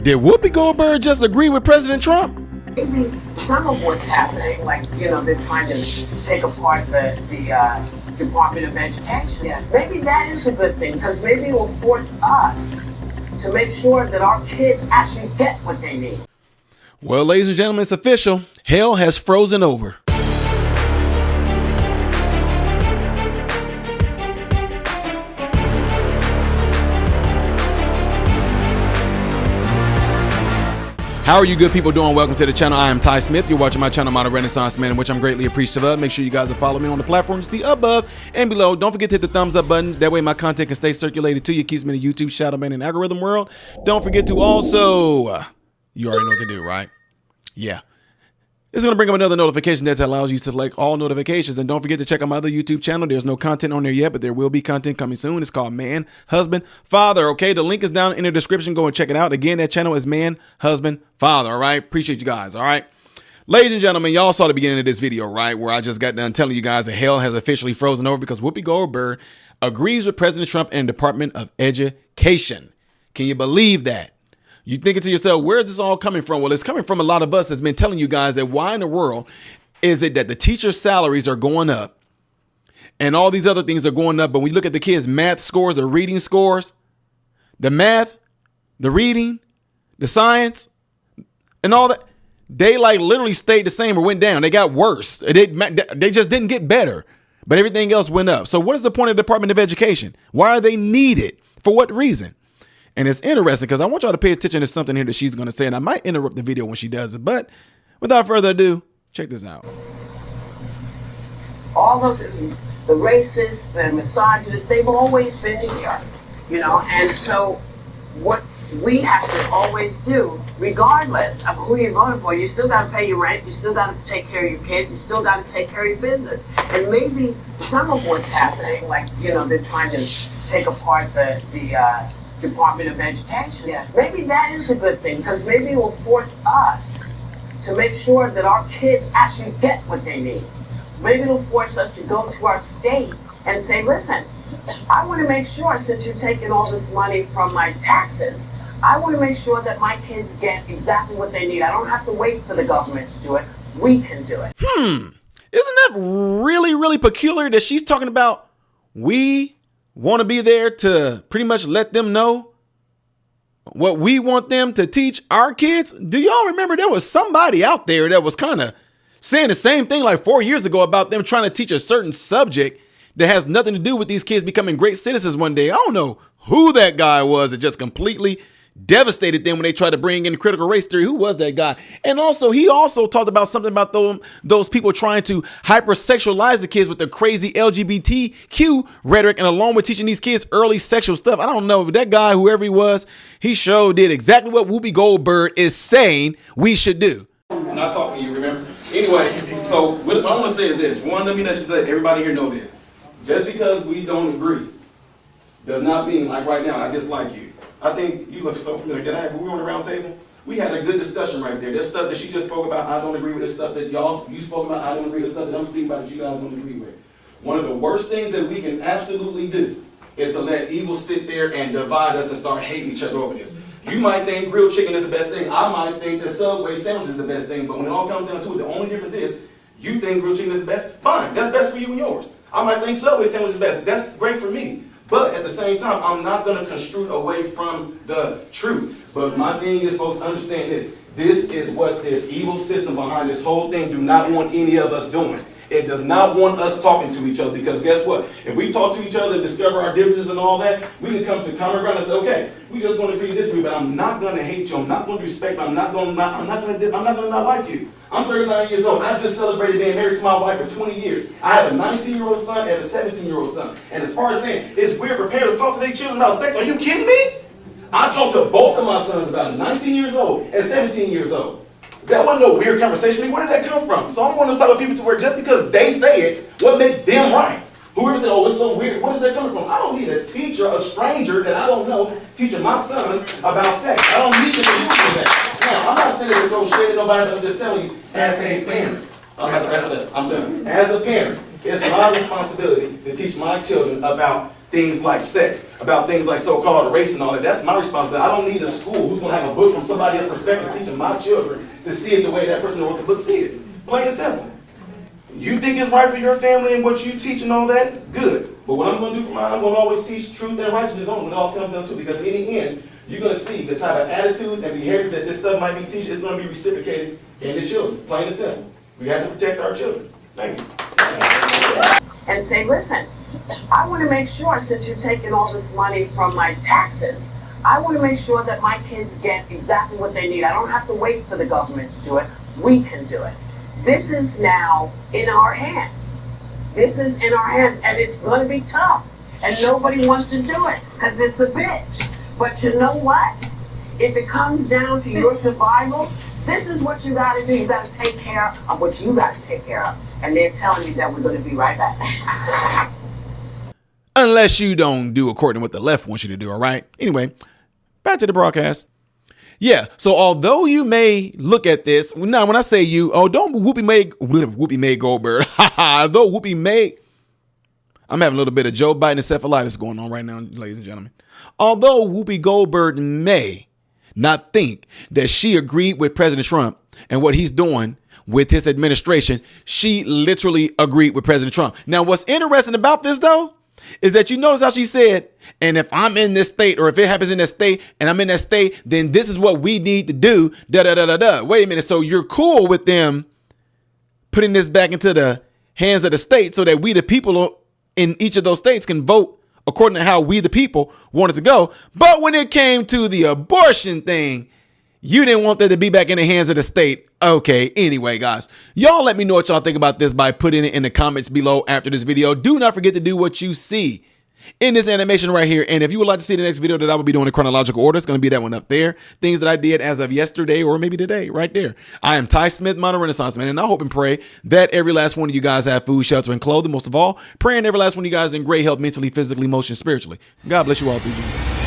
Did Whoopi Goldberg just agree with President Trump? Maybe some of what's happening, like, they're trying to take apart the Department of Education. Yeah. Maybe that is a good thing, because maybe it will force us to make sure that our kids actually get what they need. Well, ladies and gentlemen, it's official. Hell has frozen over. How are you good people doing? Welcome to the channel. I am Ty Smith. You're watching my channel, Modern Renaissance Man, which I'm greatly appreciative of. Make sure you guys are following me on the platform you see above and below. Don't forget to hit the thumbs up button. That way my content can stay circulated to you. Keeps me in the YouTube shadow ban and algorithm world. Don't forget to also, you already know what to do, right? Yeah. It's going to bring up another notification that allows you to select all notifications. And don't forget to check out my other YouTube channel. There's no content on there yet, but there will be content coming soon. It's called Man, Husband, Father. Okay, the link is down in the description. Go and check it out. Again, that channel is Man, Husband, Father. All right, appreciate you guys. All right. Ladies and gentlemen, y'all saw the beginning of this video, right? Where I just got done telling you guys that hell has officially frozen over because Whoopi Goldberg agrees with President Trump and the Department of Education. Can you believe that? You thinking to yourself, where is this all coming from? Well, it's coming from a lot of us that's been telling you guys that why in the world is it that the teachers' salaries are going up and all these other things are going up. But when you look at the kids' math scores or reading scores, the math, the reading, the science, and all that, they like literally stayed the same or went down. They got worse. They just didn't get better, but everything else went up. So what is the point of the Department of Education? Why are they needed? For what reason? And it's interesting because I want y'all to pay attention to something here that she's going to say, and I might interrupt the video when she does it. But without further ado, check this out. All those, the racists, the misogynists, they've always been here, and so what we have to always do, regardless of who you voted for, you still got to pay your rent, you still got to take care of your kids, you still got to take care of your business. And maybe some of what's happening, like, they're trying to take apart the Department of Education. Yeah. Maybe that is a good thing, because maybe it will force us to make sure that our kids actually get what they need. Maybe it'll force us to go to our state and say, listen, I want to make sure, since you're taking all this money from my taxes, I want to make sure that my kids get exactly what they need. I don't have to wait for the government to do it. We can do it. Isn't that really, really peculiar that she's talking about we want to be there to pretty much let them know what we want them to teach our kids? Do y'all remember there was somebody out there that was kind of saying the same thing like 4 years ago about them trying to teach a certain subject that has nothing to do with these kids becoming great citizens one day? I don't know who that guy was that just completely devastated them when they tried to bring in critical race theory. Who was that guy? And also, he also talked about something about those people trying to hypersexualize the kids with the crazy LGBTQ rhetoric, and along with teaching these kids early sexual stuff. I don't know, but that guy, whoever he was, he did exactly what Whoopi Goldberg is saying we should do. I'm not talking to you, remember? Anyway, so what I want to say is this. One, let everybody here know this. Just because we don't agree does not mean, like right now, I dislike you. I think you look so familiar. We were on the round table. We had a good discussion right there. There's stuff that she just spoke about, I don't agree with. There's stuff that you spoke about, I don't agree with. Stuff that I'm speaking about that you guys don't agree with. One of the worst things that we can absolutely do is to let evil sit there and divide us and start hating each other over this. You might think grilled chicken is the best thing. I might think that Subway sandwich is the best thing. But when it all comes down to it, the only difference is you think grilled chicken is the best. Fine, that's best for you and yours. I might think Subway sandwich is best. That's great for me. But at the same time, I'm not going to construe away from the truth. But my thing is, folks, understand this. This is what this evil system behind this whole thing do not want any of us doing. It does not want us talking to each other, because guess what? If we talk to each other and discover our differences and all that, we can come to common ground and say, okay, we just want to agree this way, but I'm not going to hate you. I'm not going to respect you. I'm not going to not like you. I'm 39 years old. I just celebrated being married to my wife for 20 years. I have a 19-year-old son and a 17-year-old son. And as far as saying it's weird for parents to talk to their children about sex, are you kidding me? I talked to both of my sons about it, 19 years old and 17 years old. That wasn't no weird conversation. Where did that come from? So I'm one of those type of people to where just because they say it, what makes them right? Whoever said, oh, it's so weird, where is that coming from? I don't need a teacher, a stranger that I don't know, teaching my sons about sex. I don't need them to do that. Now, I'm not saying to throw shade at nobody, but I'm just telling you, as a parent, I'm done. As a parent, it's my responsibility to teach my children about things like sex, about things like so-called race and all that. That's my responsibility. I don't need a school who's going to have a book from somebody else's perspective teaching my children to see it the way that person who wrote the book see it. Plain and simple. You think it's right for your family and what you teach and all that? Good. But what I'm going to do for mine, I'm going to always teach truth and righteousness on when it all comes down to it. Because in the end, you're going to see the type of attitudes and behaviors that this stuff might be teaching is going to be reciprocated in the children. Plain and simple. We have to protect our children. Thank you. And say, listen, I want to make sure, since you're taking all this money from my taxes, I want to make sure that my kids get exactly what they need. I don't have to wait for the government to do it. We can do it. This is now in our hands. This is in our hands, and it's going to be tough. And nobody wants to do it because it's a bitch. But you know what? If it comes down to your survival, this is what you got to do. You got to take care of what you got to take care of. And they're telling you that we're going to be right back. Unless you don't do according to what the left wants you to do, all right? Anyway, back to the broadcast. Yeah, so although you may look at this, now when I say you, don't Whoopi May Goldberg. Although Whoopi May, I'm having a little bit of Joe Biden encephalitis going on right now, ladies and gentlemen. Although Whoopi Goldberg may not think that she agreed with President Trump and what he's doing with his administration, she literally agreed with President Trump. Now, what's interesting about this, though, is that you notice how she said, and if I'm in this state, or if it happens in that state and I'm in that state, then this is what we need to do. Wait a minute. So you're cool with them putting this back into the hands of the state so that we, the people in each of those states, can vote according to how we, the people, want it to go. But when it came to the abortion thing, you didn't want that to be back in the hands of the state. Okay, anyway, guys, y'all let me know what y'all think about this by putting it in the comments below after this video. Do not forget to do what you see in this animation right here. And if you would like to see the next video that I will be doing in chronological order, it's going to be that one up there. Things that I did as of yesterday or maybe today, right there. I am Ty Smith, Modern Renaissance Man, and I hope and pray that every last one of you guys have food, shelter, and clothing. Most of all, praying every last one of you guys in great health mentally, physically, emotionally, spiritually. God bless you all through Jesus.